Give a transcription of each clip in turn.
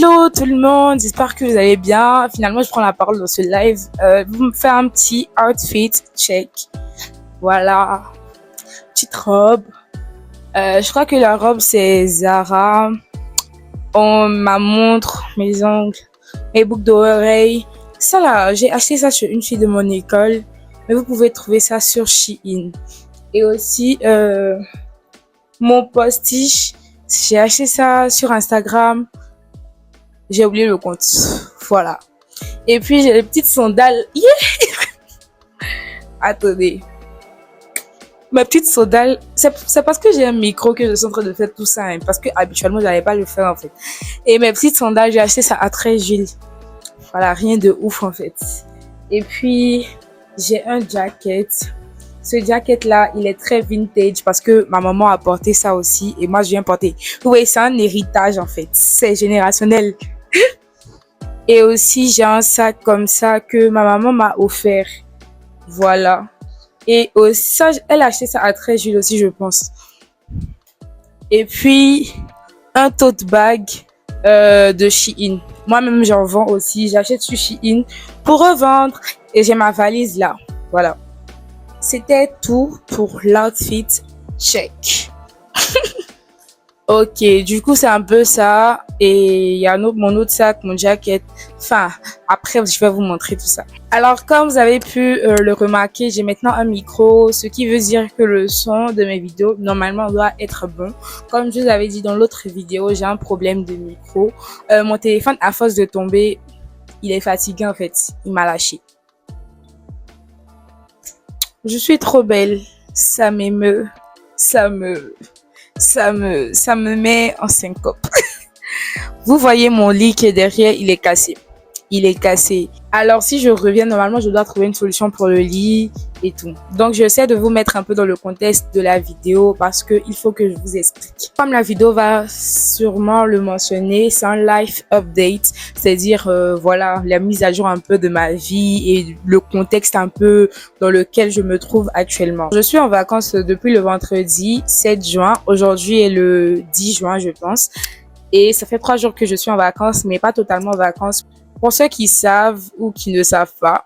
Hello tout le monde, j'espère que vous allez bien. Finalement, je prends la parole dans ce live. Vous me faites un petit outfit check. Voilà, petite robe. Je crois que la robe c'est Zara. Ma montre, mes ongles, mes boucles d'oreilles. Ça là, j'ai acheté ça chez une fille de mon école. Mais vous pouvez trouver ça sur Shein. Et aussi, mon postiche, j'ai acheté ça sur Instagram. J'ai oublié le compte. Voilà. Et puis, j'ai les petites sandales. Yeah. Attendez. Ma petite sandale, c'est parce que j'ai un micro que je suis en train de faire tout ça. Hein, parce que habituellement, j'allais pas le faire en fait. Et mes petites sandales, j'ai acheté ça à 13 Gilles. Voilà, rien de ouf en fait. Et puis, j'ai un jacket. Ce jacket-là, il est très vintage parce que ma maman a porté ça aussi et moi, je viens porter. Vous voyez, c'est un héritage en fait. C'est générationnel. Et aussi, j'ai un sac comme ça que ma maman m'a offert. Voilà. Et aussi, ça, elle a acheté ça à 13 Jules aussi, je pense. Et puis, un tote bag de Shein. Moi-même, j'en vends aussi. J'achète sur Shein pour revendre. Et j'ai ma valise là. Voilà. C'était tout pour l'outfit check. Ok, du coup, c'est un peu ça. Et il y a mon autre sac, mon jacket. Enfin, après, je vais vous montrer tout ça. Alors, comme vous avez pu le remarquer, j'ai maintenant un micro, ce qui veut dire que le son de mes vidéos, normalement, doit être bon. Comme je vous avais dit dans l'autre vidéo, j'ai un problème de micro. Mon téléphone, à force de tomber, il est fatigué, en fait. Il m'a lâché. Je suis trop belle. Ça m'émeut. Ça me met en syncope. Vous voyez mon lit qui est derrière, il est cassé. Il est cassé. Alors si je reviens, normalement, je dois trouver une solution pour le lit et tout. Donc j'essaie de vous mettre un peu dans le contexte de la vidéo parce que il faut que je vous explique. Comme la vidéo va sûrement le mentionner, c'est un life update, c'est-à-dire voilà, la mise à jour un peu de ma vie et le contexte un peu dans lequel je me trouve actuellement. Je suis en vacances depuis le vendredi 7 juin. Aujourd'hui est le 10 juin, je pense. Et ça fait 3 jours que je suis en vacances, mais pas totalement en vacances. Pour ceux qui savent ou qui ne savent pas,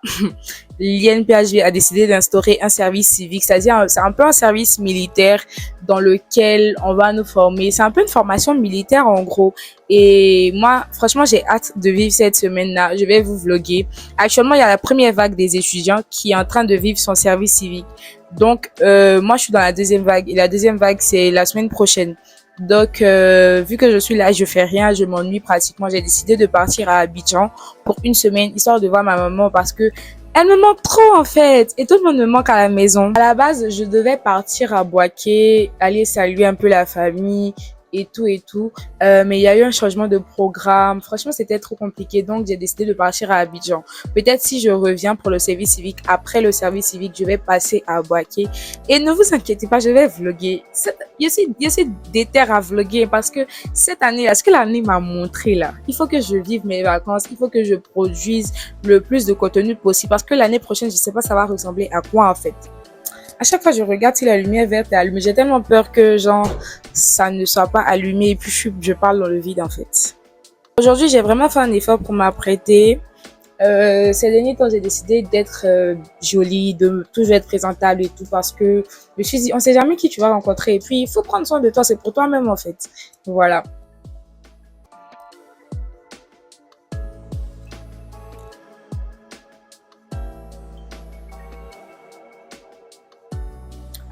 l'INPHV a décidé d'instaurer un service civique, c'est-à-dire c'est un peu un service militaire dans lequel on va nous former. C'est un peu une formation militaire en gros. Et moi, franchement, j'ai hâte de vivre cette semaine-là. Je vais vous vlogger. Actuellement, il y a la première vague des étudiants qui est en train de vivre son service civique. Donc, moi, je suis dans la deuxième vague. Et la deuxième vague, c'est la semaine prochaine. Donc, vu que je suis là, je fais rien, je m'ennuie pratiquement. J'ai décidé de partir à Abidjan pour une semaine, histoire de voir ma maman parce que elle me manque trop en fait. Et tout le monde me manque à la maison. À la base, je devais partir à Boaké, aller saluer un peu la famille et tout. Mais il y a eu un changement de programme. Franchement, c'était trop compliqué. Donc, j'ai décidé de partir à Abidjan. Peut-être si je reviens pour le service civique, après le service civique, je vais passer à Boaké. Et ne vous inquiétez pas, je vais vlogger. Je suis déter à vlogger parce que cette année, ce que l'année m'a montré là, il faut que je vive mes vacances, il faut que je produise le plus de contenu possible parce que l'année prochaine, je sais pas ça va ressembler à quoi en fait. À chaque fois, je regarde si la lumière verte est allumée. J'ai tellement peur que, genre, ça ne soit pas allumé et puis je parle dans le vide, en fait. Aujourd'hui, j'ai vraiment fait un effort pour m'apprêter. Ces derniers temps, j'ai décidé d'être jolie, de toujours être présentable et tout parce que je me suis dit, on sait jamais qui tu vas rencontrer. Et puis, il faut prendre soin de toi, c'est pour toi-même, en fait. Voilà.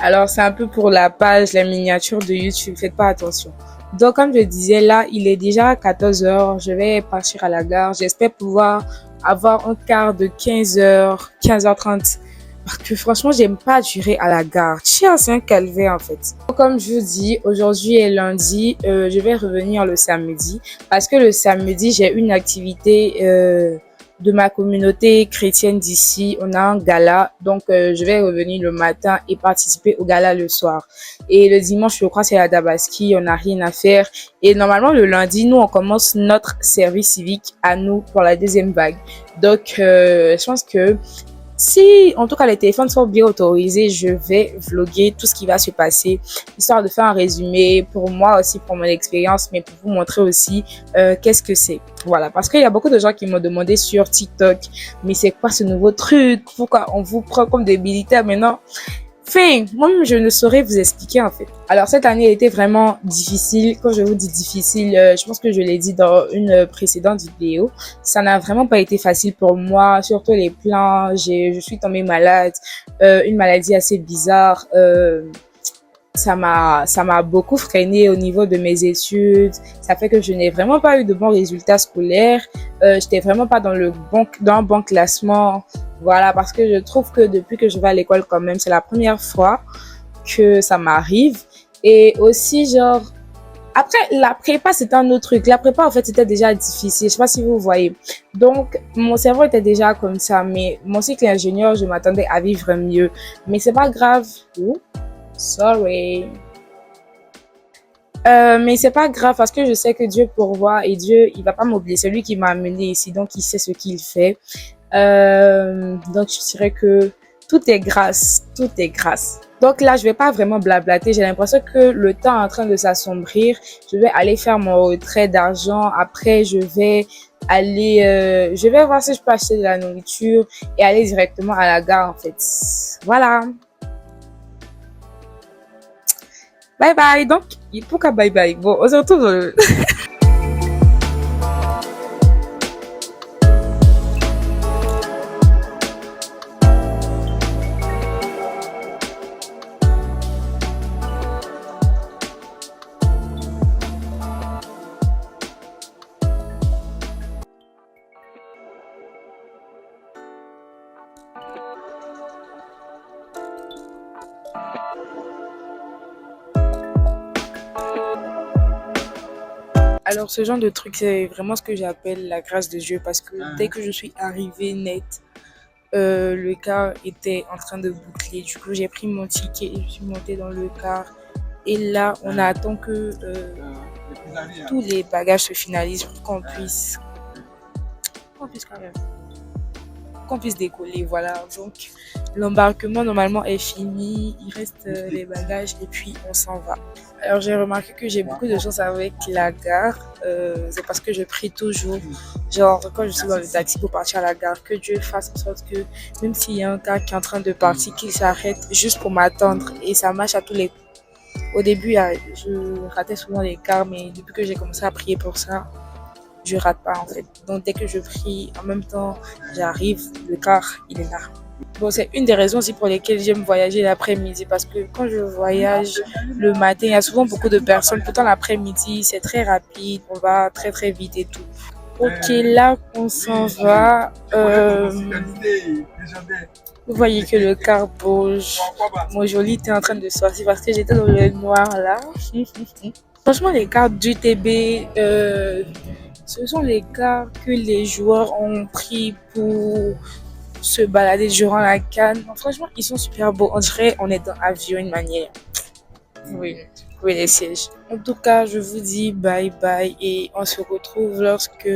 Alors, c'est un peu pour la page, la miniature de YouTube. Faites pas attention. Donc, comme je disais, là, il est déjà 14 heures. Je vais partir à la gare. J'espère pouvoir avoir un quart de 15 heures, 15h30. Parce que franchement, j'aime pas durer à la gare. Tiens, c'est un calvaire, en fait. Donc, comme je vous dis, aujourd'hui est lundi. Je vais revenir le samedi. Parce que le samedi, j'ai une activité, de ma communauté chrétienne d'ici. On a un gala, donc je vais revenir le matin et participer au gala le soir. Et le dimanche, je crois, c'est la Dabaski, on n'a rien à faire. Et normalement, le lundi, nous, on commence notre service civique à nous pour la deuxième vague. Donc, je pense que Si, en tout cas, les téléphones sont bien autorisés, je vais vlogger tout ce qui va se passer, histoire de faire un résumé pour moi aussi, pour mon expérience, mais pour vous montrer aussi qu'est-ce que c'est. Voilà, parce qu'il y a beaucoup de gens qui m'ont demandé sur TikTok, mais c'est quoi ce nouveau truc? Pourquoi on vous prend comme des militaires maintenant? Enfin, moi-même, je ne saurais vous expliquer en fait. Alors, cette année a été vraiment difficile. Quand je vous dis difficile, je pense que je l'ai dit dans une précédente vidéo. Ça n'a vraiment pas été facile pour moi, surtout les plans. Je suis tombée malade, une maladie assez bizarre. Ça m'a beaucoup freiné au niveau de mes études. Ça fait que je n'ai vraiment pas eu de bons résultats scolaires. J'étais vraiment pas dans un bon classement. Voilà, parce que je trouve que depuis que je vais à l'école quand même, c'est la première fois que ça m'arrive. Et aussi, genre, après, la prépa, c'était un autre truc. La prépa, en fait, c'était déjà difficile. Je sais pas si vous voyez. Donc, mon cerveau était déjà comme ça. Mais mon cycle ingénieur, je m'attendais à vivre mieux. Mais c'est pas grave. Ouh, sorry. Mais c'est pas grave parce que je sais que Dieu pourvoit et Dieu, il va pas m'oublier. C'est lui qui m'a amené ici, donc il sait ce qu'il fait. Donc je dirais que tout est grâce, tout est grâce. Donc là, je vais pas vraiment blablater. J'ai l'impression que le temps est en train de s'assombrir. Je vais aller faire mon retrait d'argent. Après, je vais voir si je peux acheter de la nourriture et aller directement à la gare en fait. Voilà. Bye bye. Donc, pourquoi bye bye? Bon, on se retrouve dans le... Alors, ce genre de truc, c'est vraiment ce que j'appelle la grâce de Dieu parce que dès que je suis arrivée net, le car était en train de boucler. Du coup, j'ai pris mon ticket et je suis montée dans le car. Et là, on attend que tous les bagages se finalisent pour qu'on puisse quand même, qu'on puisse décoller. Voilà. Donc, l'embarquement normalement est fini. Il reste les bagages et puis on s'en va. Alors, j'ai remarqué que j'ai beaucoup de chance avec la gare. C'est parce que je prie toujours, genre, quand je suis dans le taxi pour partir à la gare, que Dieu fasse en sorte que, même s'il y a un gars qui est en train de partir, qu'il s'arrête juste pour m'attendre. Et ça marche à tous les coups. Au début, je ratais souvent les cars, mais depuis que j'ai commencé à prier pour ça, je rate pas en fait. Donc, dès que je prie, en même temps, j'arrive, le car, il est là. Bon, c'est une des raisons aussi pour lesquelles j'aime voyager l'après-midi parce que quand je voyage le matin, il y a souvent beaucoup de personnes. Pourtant, l'après-midi, c'est très rapide, on va très très vite et tout. Ok, là, on s'en va. Vous voyez que le car bouge. Mon joli était en train de sortir parce que j'étais dans le noir là. Franchement, les cartes du TB, ce sont les cartes que les joueurs ont pris pour se balader durant la canne. Franchement, ils sont super beaux. On dirait on est dans l'avion une manière. Oui, oui, les sièges. En tout cas, je vous dis bye bye et on se retrouve lorsque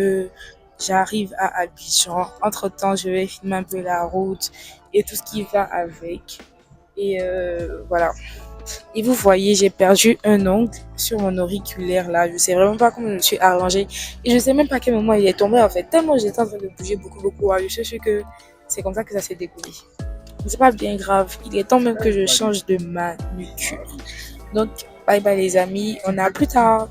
j'arrive à Abidjan. Entre-temps, je vais filmer un peu la route et tout ce qui va avec. Et voilà. Et vous voyez, j'ai perdu un ongle sur mon auriculaire là. Je sais vraiment pas comment je me suis arrangée. Et je sais même pas à quel moment il est tombé en fait. Tellement j'étais en train de bouger beaucoup, beaucoup. Je sais que c'est comme ça que ça s'est découlé. Mais c'est pas bien grave. Il est temps même que je change de manucure. Donc, bye bye les amis. On a plus tard.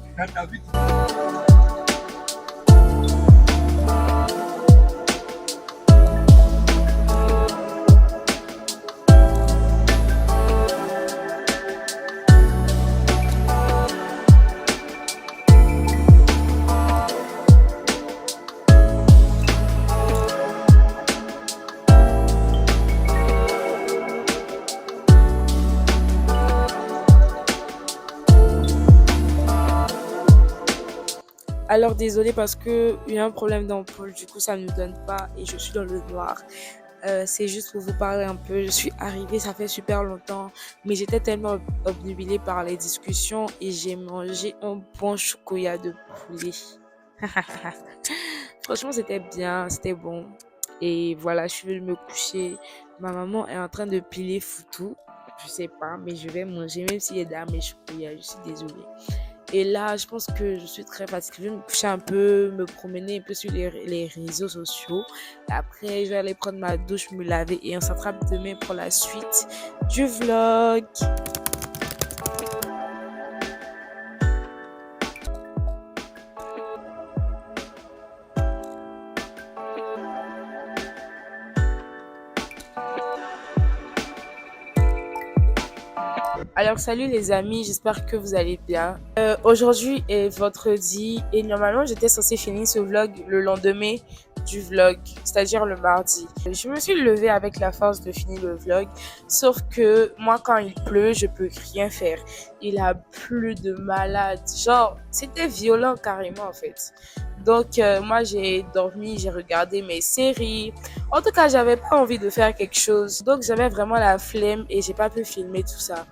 Alors désolé parce que il y a un problème d'ampoule, du coup ça ne donne pas et je suis dans le noir. C'est juste pour vous parler un peu. Je suis arrivée, ça fait super longtemps, mais j'étais tellement obnubilée par les discussions et j'ai mangé un bon chocolat de poulet. Franchement, c'était bien, c'était bon. Et voilà, je suis venue me coucher. Ma maman est en train de piler foutou. Je sais pas, mais je vais manger, même s'il est dans mes cheveux. Je suis désolée. Et là, je pense que je suis très fatiguée. Je vais me coucher un peu, me promener un peu sur les réseaux sociaux. Après, je vais aller prendre ma douche, me laver et on s'attrape demain pour la suite du vlog. Alors salut les amis, j'espère que vous allez bien. Aujourd'hui est vendredi et normalement j'étais censée finir ce vlog le lendemain du vlog, c'est-à-dire le mardi. Je me suis levée avec la force de finir le vlog, sauf que moi quand il pleut, je peux rien faire. Il a plu de malade, genre c'était violent carrément en fait. Donc moi j'ai dormi, j'ai regardé mes séries. En tout cas, j'avais pas envie de faire quelque chose. Donc j'avais vraiment la flemme et j'ai pas pu filmer tout ça.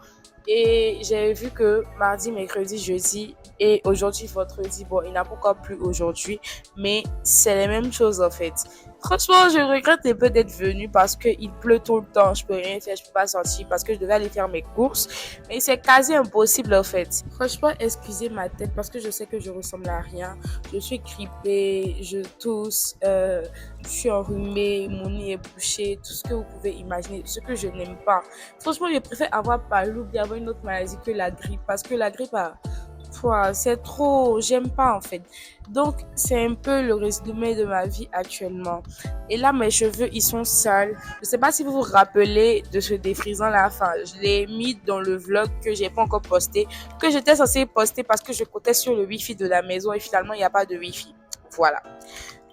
Et j'ai vu que mardi, mercredi, jeudi et aujourd'hui, vendredi, bon, il n'a pas encore plu aujourd'hui, mais c'est les mêmes choses en fait. Franchement, je regrette un peu d'être venue parce qu'il pleut tout le temps. Je peux rien faire, je peux pas sortir parce que je devais aller faire mes courses. Mais c'est quasi impossible en fait. Franchement, excusez ma tête parce que je sais que je ressemble à rien. Je suis grippée, je tousse, je suis enrhumée, mon nez est bouché, tout ce que vous pouvez imaginer, ce que je n'aime pas. Franchement, je préfère avoir palu ou bien avoir une autre maladie que la grippe parce que la grippe c'est trop, j'aime pas en fait. Donc c'est un peu le résumé de ma vie actuellement. Et là mes cheveux ils sont sales. Je sais pas si vous vous rappelez de ce défrisant là. Enfin, je l'ai mis dans le vlog que j'ai pas encore posté, que j'étais censée poster parce que je comptais sur le wifi de la maison et finalement il n'y a pas de wifi. Voilà.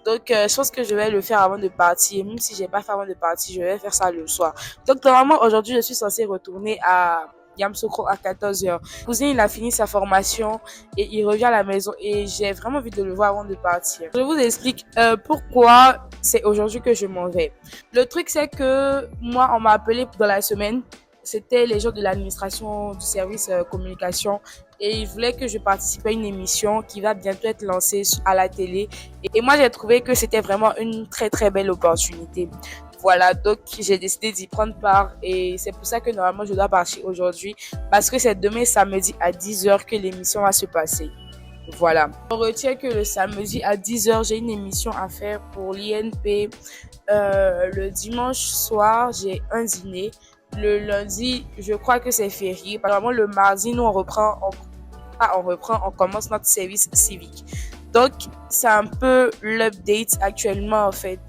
Donc, je pense que je vais le faire avant de partir. Même si j'ai pas fait avant de partir, je vais faire ça le soir. Donc, normalement, aujourd'hui, je suis censée retourner à Yamsokro à 14h. Mon cousin, il a fini sa formation et il revient à la maison et j'ai vraiment envie de le voir avant de partir. Je vous explique pourquoi c'est aujourd'hui que je m'en vais. Le truc, c'est que moi, on m'a appelé dans la semaine. C'était les gens de l'administration du service communication et ils voulaient que je participe à une émission qui va bientôt être lancée à la télé. Et moi, j'ai trouvé que c'était vraiment une très, très belle opportunité. Voilà, donc j'ai décidé d'y prendre part et c'est pour ça que normalement je dois partir aujourd'hui parce que c'est demain samedi à 10h que l'émission va se passer. Voilà. On retient que le samedi à 10h, j'ai une émission à faire pour l'INP. Le dimanche soir, j'ai un dîner. Le lundi, je crois que c'est férié. Apparemment, le mardi, nous, on commence notre service civique. Donc, c'est un peu l'update actuellement, en fait.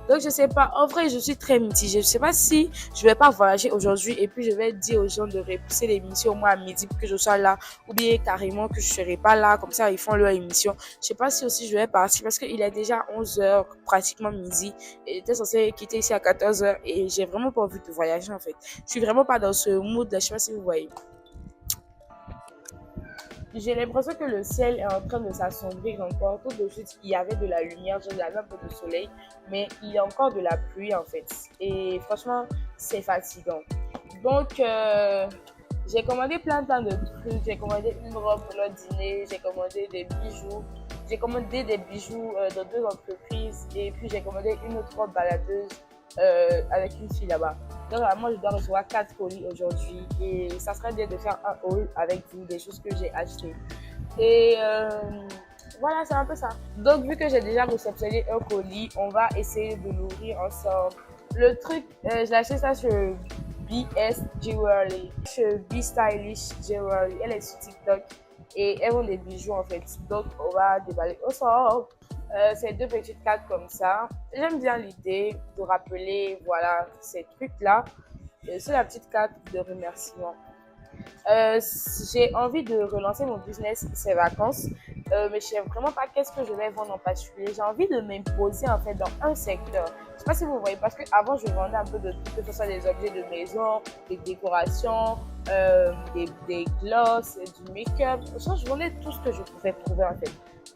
Donc, je sais pas. En vrai, je suis très mitigée. Je sais pas si je vais pas voyager aujourd'hui et puis je vais dire aux gens de repousser l'émission au moins à midi pour que je sois là ou bien carrément que je serai pas là. Comme ça, ils font leur émission. Je sais pas si aussi je vais partir parce qu'il est déjà 11h, pratiquement midi. Et j'étais censée quitter ici à 14h et j'ai vraiment pas envie de voyager, en fait. Je suis vraiment pas dans ce mood. Je sais pas si vous voyez. J'ai l'impression que le ciel est en train de s'assombrir encore. Tout de suite, il y avait de la lumière, il y avait un peu de soleil, mais il y a encore de la pluie en fait. Et franchement, c'est fatigant. Donc, j'ai commandé plein de trucs. J'ai commandé une robe pour le dîner, j'ai commandé des bijoux. J'ai commandé des bijoux dans 2 entreprises et puis j'ai commandé une autre robe baladeuse avec une fille là-bas. Donc, moi, je dois recevoir 4 colis aujourd'hui et ça serait bien de faire un haul avec vous, des choses que j'ai achetées. Et voilà, c'est un peu ça. Donc, vu que j'ai déjà réceptionné un colis, on va essayer de l'ouvrir ensemble. Le truc, j'ai acheté ça sur BS Jewelry, sur B Stylish Jewelry. Elle est sur TikTok et elles vend des bijoux en fait. Donc, on va déballer ensemble. C'est 2 petites cartes comme ça. J'aime bien l'idée de rappeler voilà, ces trucs-là. C'est la petite carte de remerciement. J'ai envie de relancer mon business ces vacances, mais je sais vraiment pas qu'est-ce que je vais vendre en particulier. J'ai envie de m'imposer en fait dans un secteur. Je sais pas si vous voyez, parce que avant je vendais un peu de tout, que ce soit des objets de maison, des décorations, des gloss, du make-up. Je vendais tout ce que je pouvais trouver en fait.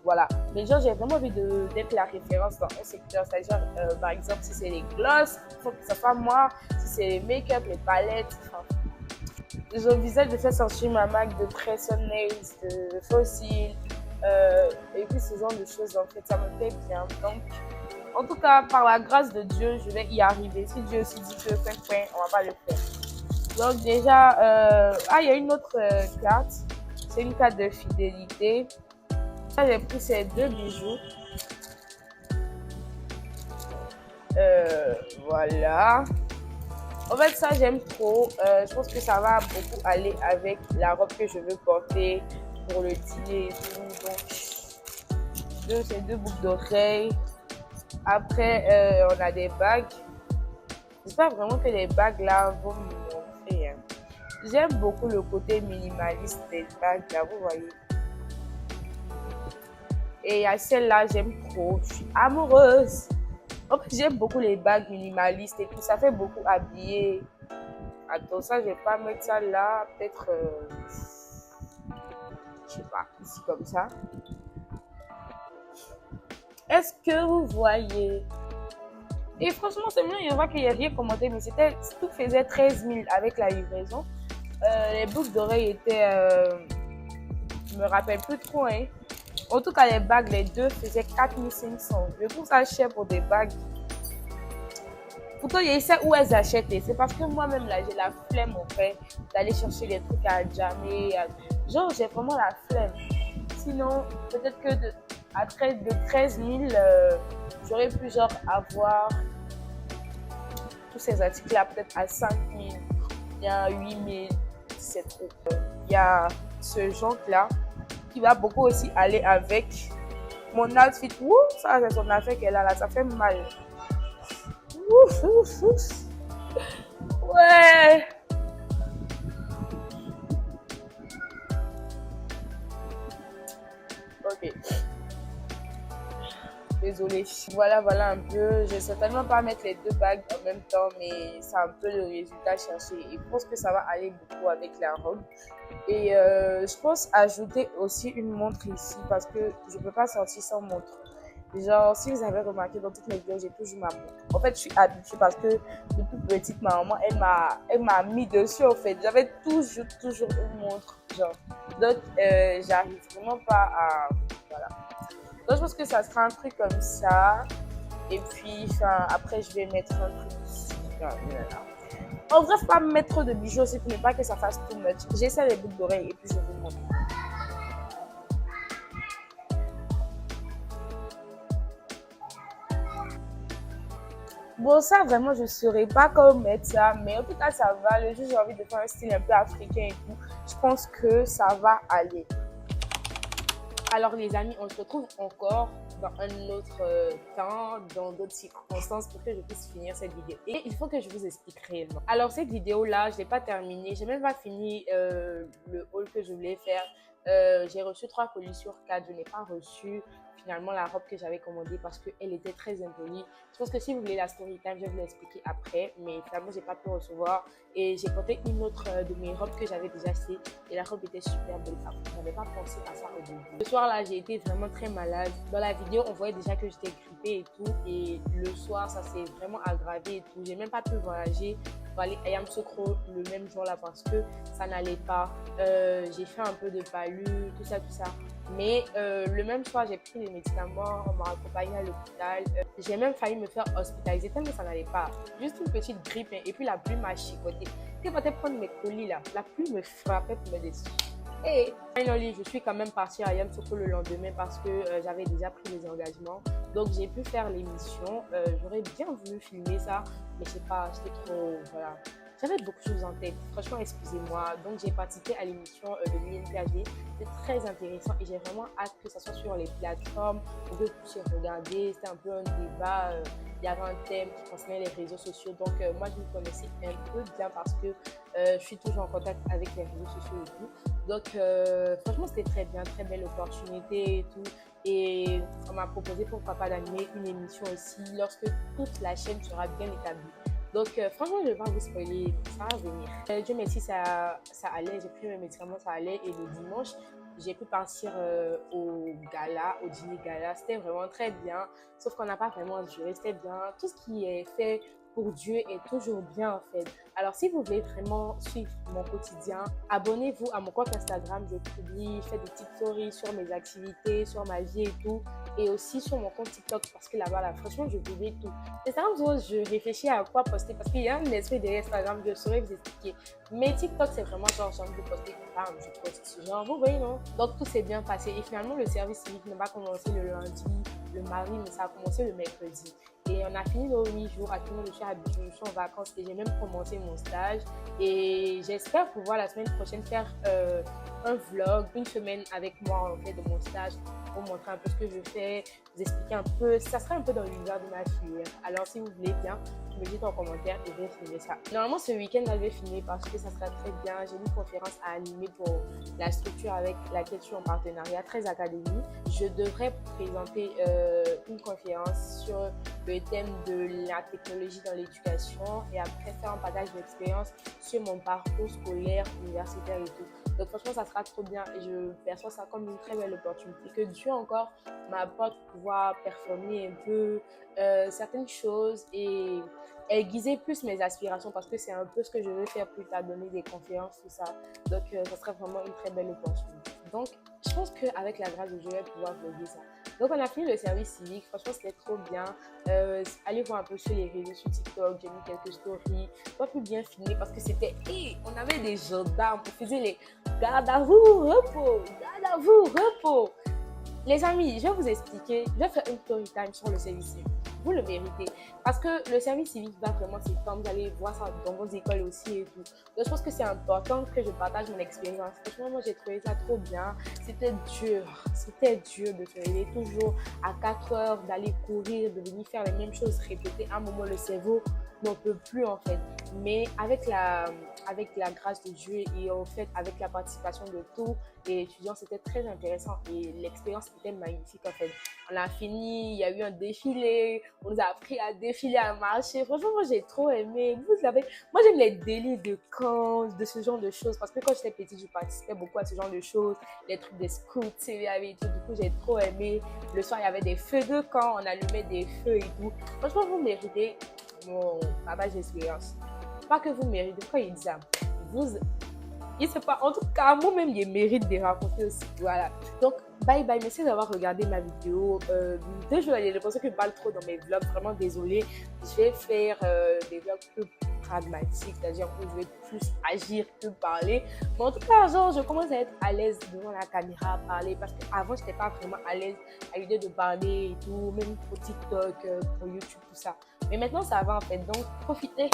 Voilà. Mais genre, j'ai vraiment envie d'être la référence dans un secteur. C'est-à-dire, par exemple, si c'est les gloss, il faut que ce soit moi. Si c'est les make-up, les palettes, enfin, j'envisage de faire sortir ma marque de press on nails, de fossiles, et puis ce genre de choses en fait, ça me plaît bien. Donc En tout cas, par la grâce de Dieu, je vais y arriver. Si Dieu aussi dit que fin, on va pas le faire. Donc déjà, il y a une autre carte. C'est une carte de fidélité. Là, j'ai pris ces deux bijoux. Voilà. En fait, ça, j'aime trop. Je pense que ça va beaucoup aller avec la robe que je veux porter pour le dîner et tout. Donc, ces deux boucles d'oreilles. Après, on a des bagues. J'espère vraiment que les bagues là vont me montrer. Hein. J'aime beaucoup le côté minimaliste des bagues là, vous voyez. Et il y a celle-là, j'aime trop. Je suis amoureuse. En fait, j'aime beaucoup les bagues minimalistes et tout. Ça fait beaucoup habiller. Attends, ça, je vais pas mettre ça là. Peut-être, je sais pas, ici comme ça. Est-ce que vous voyez? Et franchement, c'est bien, il y en a qui n'ont rien commenté, mais tout faisait 13 000 avec la livraison. Les boucles d'oreilles étaient, je me rappelle plus trop, hein. En tout cas, les bagues, les deux faisaient 4 500. Je trouve ça cher pour des bagues. Pourtant, je sais où elles achètent. C'est parce que moi-même, là, j'ai la flemme, en fait, d'aller chercher des trucs à jammer. Genre, j'ai vraiment la flemme. Sinon, peut-être que de 13 000, j'aurais pu, genre, avoir tous ces articles-là, peut-être à 5 000. Il y a 8 000, c'est trop. Il y a ce jonc-là qui va beaucoup aussi aller avec mon outfit. Ouh, ça, c'est son affaire qu'elle a là. Ça fait mal. Ouf, ouf, ouf. Ouais. Ok. Désolée. Voilà un peu. Je vais certainement pas mettre les deux bagues en même temps, mais c'est un peu le résultat cherché. Et je pense que ça va aller beaucoup avec la robe. Et je pense ajouter aussi une montre ici parce que je peux pas sortir sans montre. Genre, si vous avez remarqué dans toutes mes vidéos, j'ai toujours ma montre. En fait, je suis habituée parce que depuis petite, ma maman, elle m'a mis dessus, en fait. J'avais toujours une montre, genre. Donc, j'arrive vraiment pas à... Voilà. Donc, je pense que ça sera un truc comme ça. Et puis, après, je vais mettre un truc ici. En vrai, faut pas mettre trop de bijoux aussi pour ne pas que ça fasse too much. J'essaie les boucles d'oreilles et puis je vous montre. Bon, ça, vraiment, je ne saurais pas comment mettre ça, mais en tout cas, ça va. Le jour, j'ai envie de faire un style un peu africain et tout. Je pense que ça va aller. Alors, les amis, on se retrouve encore dans un autre temps, dans d'autres circonstances pour que je puisse finir cette vidéo. Et il faut que je vous explique réellement. Alors, cette vidéo-là, je ne l'ai pas terminée. Je n'ai même pas fini le haul que je voulais faire. J'ai reçu 3 colis sur 4. Je n'ai pas reçu finalement la robe que j'avais commandée parce qu'elle était très impolie. Je pense que si vous voulez la story time, je vais vous l'expliquer après. Mais finalement, j'ai pas pu recevoir. Et j'ai porté une autre de mes robes que j'avais déjà achetée. Et la robe était super belle. Je n'avais pas pensé à ça au début. Ce soir-là, j'ai été vraiment très malade. Dans la vidéo, on voyait déjà que j'étais grippée et tout. Et le soir, ça s'est vraiment aggravé et tout. J'ai même pas pu voyager pour aller à Yamoussoukro le même jour-là parce que ça n'allait pas. J'ai fait un peu de palu, tout ça. Mais le même soir, j'ai pris les médicaments, on m'a accompagnée à l'hôpital. J'ai même failli me faire hospitaliser tellement ça n'allait pas. Juste une petite grippe hein, et puis la pluie m'a chicoté. Quand je prendre mes colis là, la pluie me frappait pour me dessus. Et finally, je suis quand même partie à Yamoussoukro le lendemain parce que j'avais déjà pris les engagements. Donc j'ai pu faire l'émission. J'aurais bien voulu filmer ça, mais je sais pas, j'étais trop... Voilà. J'avais beaucoup de choses en tête. Franchement, excusez-moi. Donc, j'ai participé à l'émission de l'UNPHD. C'était très intéressant et j'ai vraiment hâte que ça soit sur les plateformes pour que vous puissiez regarder. C'était un peu un débat. Il y avait un thème qui concernait les réseaux sociaux. Donc, moi, je me connaissais un peu bien parce que je suis toujours en contact avec les réseaux sociaux et tout. Donc, franchement, c'était très bien, très belle opportunité et tout. Et on m'a proposé pourquoi pas d'animer une émission aussi lorsque toute la chaîne sera bien établie. Donc, franchement, je ne vais pas vous spoiler, ça va venir. Dieu merci, ça allait, j'ai pris mes médicaments, ça allait. Et le dimanche, j'ai pu partir au gala, au dîner gala. C'était vraiment très bien, sauf qu'on n'a pas vraiment duré, c'était bien. Tout ce qui est fait pour Dieu est toujours bien en fait. Alors, si vous voulez vraiment suivre mon quotidien, abonnez-vous à mon compte Instagram. Je publie, je fais des petites stories sur mes activités, sur ma vie et tout. et aussi sur mon compte TikTok parce que là-bas, là, franchement, je publie tout. Instagram, souvent, je réfléchis à quoi poster parce qu'il y a un esprit derrière Instagram, je saurais vous expliquer. Mais TikTok, c'est vraiment genre, j'ai envie de poster, bam, je poste ce genre, vous voyez, non? Donc, tout s'est bien passé. Et finalement, le service civique n'a pas commencé le lundi, le mardi, mais ça a commencé le mercredi. Et on a fini nos 8 jours. Actuellement, je suis en vacances et j'ai même commencé mon stage. Et j'espère pouvoir la semaine prochaine faire un vlog, une semaine avec moi en fait de mon stage pour montrer un peu ce que je fais, vous expliquer un peu. Ça sera un peu dans l'univers de ma filière. Alors, si vous voulez bien, me dites en commentaire et je vais filmer ça. Normalement, ce week-end, je vais filmer parce que ça sera très bien. J'ai une conférence à animer pour la structure avec laquelle je suis en partenariat, 13 académies. Je devrais présenter une conférence sur le thème de la technologie dans l'éducation et après faire un partage d'expérience sur mon parcours scolaire, universitaire et tout. Donc franchement, ça sera trop bien et je perçois ça comme une très belle opportunité que Dieu encore m'apporte pour pouvoir performer un peu certaines choses et aiguiser plus mes aspirations parce que c'est un peu ce que je veux faire plus tard, donner des conférences, tout ça. Donc ça serait vraiment une très belle opportunité. Donc je pense qu'avec la grâce de Dieu, je vais pouvoir vlogger ça. Donc on a fini le service civique, franchement c'était trop bien. Allez voir un peu sur les réseaux, sur TikTok, j'ai mis quelques stories. Pas pu bien filmer parce que c'était, on avait des gendarmes, on faisait les garde à vous, repos, garde à vous, repos. Les amis, je vais vous expliquer, je vais faire une story time sur le service civique. Vous le méritez. Parce que le service civique va vraiment s'étendre. Vous allez voir ça dans vos écoles aussi et tout. Donc, je pense que c'est important que je partage mon expérience. Franchement, moi, j'ai trouvé ça trop bien. C'était dur. C'était dur de se réveiller toujours à 4 heures, d'aller courir, de venir faire les mêmes choses, répéter. À un moment, le cerveau n'en peut plus, en fait. Mais avec la grâce de Dieu et en fait, avec la participation de tous les étudiants, c'était très intéressant et l'expérience était magnifique, en fait. On a fini, il y a eu un défilé, on nous a appris à défiler, à marcher. Franchement, moi, j'ai trop aimé. Vous savez, moi, j'aime les délires de camp, de ce genre de choses. Parce que quand j'étais petite, je participais beaucoup à ce genre de choses. Les trucs des scouts, et tout. Du coup, j'ai trop aimé. Le soir, il y avait des feux de camp, on allumait des feux et tout. Franchement, vous méritez mon partage d'expérience. Pas que vous méritez, pourquoi il dit ça? Je sais pas, en tout cas, moi-même, je mérite de raconter aussi. Voilà. Donc, bye bye, merci d'avoir regardé ma vidéo. Désolée, j'ai l'impression que je parle trop dans mes vlogs, vraiment désolée. Je vais faire des vlogs plus pragmatiques, c'est-à-dire où je vais plus agir que parler. Mais en tout cas, genre, je commence à être à l'aise devant la caméra, à parler, parce qu'avant, je n'étais pas vraiment à l'aise à l'idée de parler et tout, même pour TikTok, pour YouTube, tout ça. Mais maintenant, ça va en fait, donc profitez.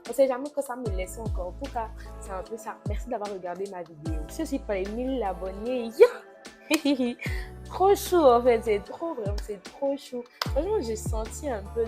On ne sait jamais que ça me laisse encore. En tout cas, c'est un peu ça. Merci d'avoir regardé ma vidéo. Ceci pour les 1000 abonnés. Yeah! Trop chaud en fait, c'est trop chaud. Franchement, j'ai senti un peu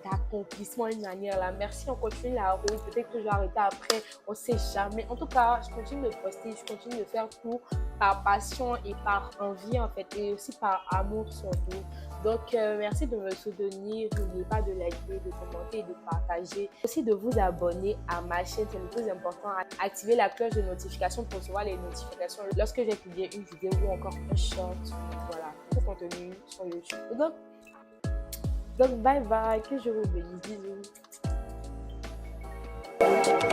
d'accomplissement d'une manière là. Merci, on continue la route. Peut-être que je vais arrêter après, on sait jamais. En tout cas, je continue de poster, je continue de faire tout par passion et par envie en fait, et aussi par amour surtout. Donc, merci de me soutenir. N'oubliez pas de liker, de commenter et de partager. Aussi de vous abonner à ma chaîne, c'est le plus important. Activez la cloche de notification pour recevoir les notifications lorsque j'ai publié une vidéo ou encore un short. Voilà, tout contenu sur YouTube. Donc bye bye, que je vous bénisse. Bisous.